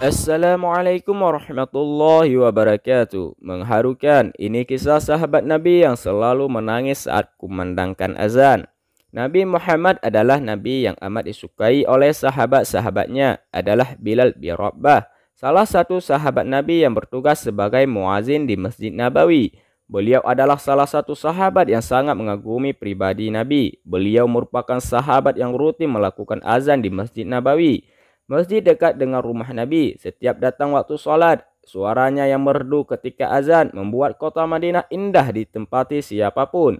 Assalamualaikum warahmatullahi wabarakatuh. Mengharukan, ini kisah sahabat Nabi yang selalu menangis saat kumandangkan azan. Nabi Muhammad adalah Nabi yang amat disukai oleh sahabat-sahabatnya adalah Bilal bin Rabah, salah satu sahabat Nabi yang bertugas sebagai muazin di Masjid Nabawi. Beliau adalah salah satu sahabat yang sangat mengagumi pribadi Nabi. Beliau merupakan sahabat yang rutin melakukan azan di Masjid Nabawi, masjid dekat dengan rumah Nabi. Setiap datang waktu sholat, suaranya yang merdu ketika azan membuat kota Madinah indah ditempati siapapun.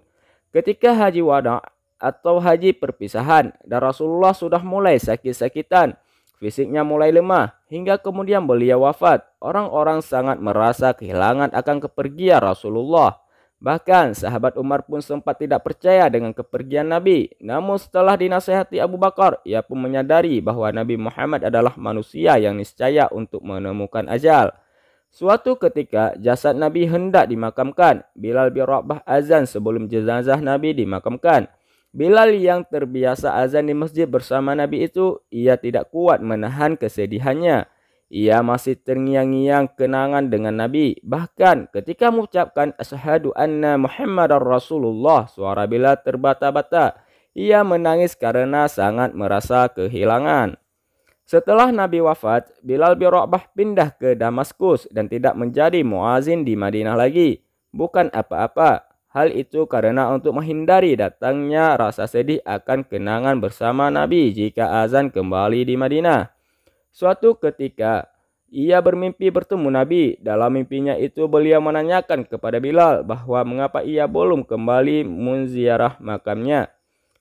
Ketika haji wada atau haji perpisahan dan Rasulullah sudah mulai sakit-sakitan, fisiknya mulai lemah, hingga kemudian beliau wafat, orang-orang sangat merasa kehilangan akan kepergian Rasulullah. Bahkan sahabat Umar pun sempat tidak percaya dengan kepergian Nabi. Namun setelah dinasihati Abu Bakar, ia pun menyadari bahwa Nabi Muhammad adalah manusia yang niscaya untuk menemukan ajal. Suatu ketika jasad Nabi hendak dimakamkan. Bilal bin Rabah azan sebelum jenazah Nabi dimakamkan. Bilal yang terbiasa azan di masjid bersama Nabi itu, ia tidak kuat menahan kesedihannya. Ia masih terngiang-ngiang kenangan dengan Nabi. Bahkan ketika mengucapkan asyhadu anna Muhammadar Rasulullah, suara Bilal terbata-bata. Ia menangis karena sangat merasa kehilangan. Setelah Nabi wafat, Bilal bin Rabah pindah ke Damaskus dan tidak menjadi muazin di Madinah lagi. Bukan apa-apa. Hal itu karena untuk menghindari datangnya rasa sedih akan kenangan bersama Nabi jika azan kembali di Madinah. Suatu ketika, ia bermimpi bertemu Nabi. Dalam mimpinya itu beliau menanyakan kepada Bilal bahwa mengapa ia belum kembali menziarah makamnya.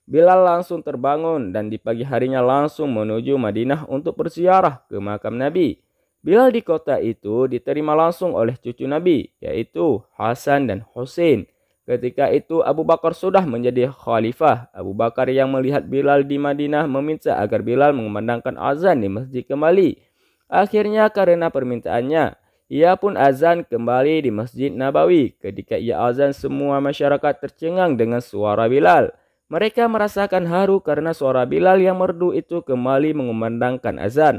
Bilal langsung terbangun dan di pagi harinya langsung menuju Madinah untuk berziarah ke makam Nabi. Bilal di kota itu diterima langsung oleh cucu Nabi, yaitu Hasan dan Husain. Ketika itu Abu Bakar sudah menjadi khalifah. Abu Bakar yang melihat Bilal di Madinah meminta agar Bilal mengumandangkan azan di masjid kembali. Akhirnya karena permintaannya, ia pun azan kembali di Masjid Nabawi. Ketika ia azan, semua masyarakat tercengang dengan suara Bilal. Mereka merasakan haru karena suara Bilal yang merdu itu kembali mengumandangkan azan.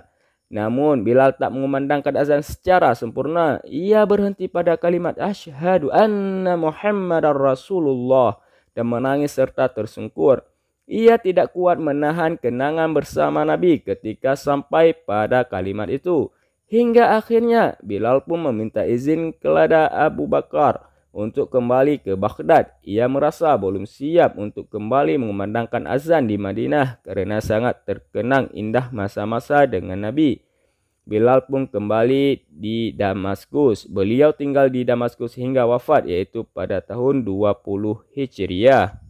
Namun Bilal tak mengumandangkan azan secara sempurna. Ia berhenti pada kalimat asyhadu anna Muhammadar Rasulullah dan menangis serta tersungkur. Ia tidak kuat menahan kenangan bersama Nabi ketika sampai pada kalimat itu. Hingga akhirnya Bilal pun meminta izin kepada Abu Bakar untuk kembali ke Baghdad. Ia merasa belum siap untuk kembali mengumandangkan azan di Madinah karena sangat terkenang indah masa-masa dengan Nabi. Bilal pun kembali di Damaskus. Beliau tinggal di Damaskus hingga wafat, yaitu pada tahun 20 Hijriah.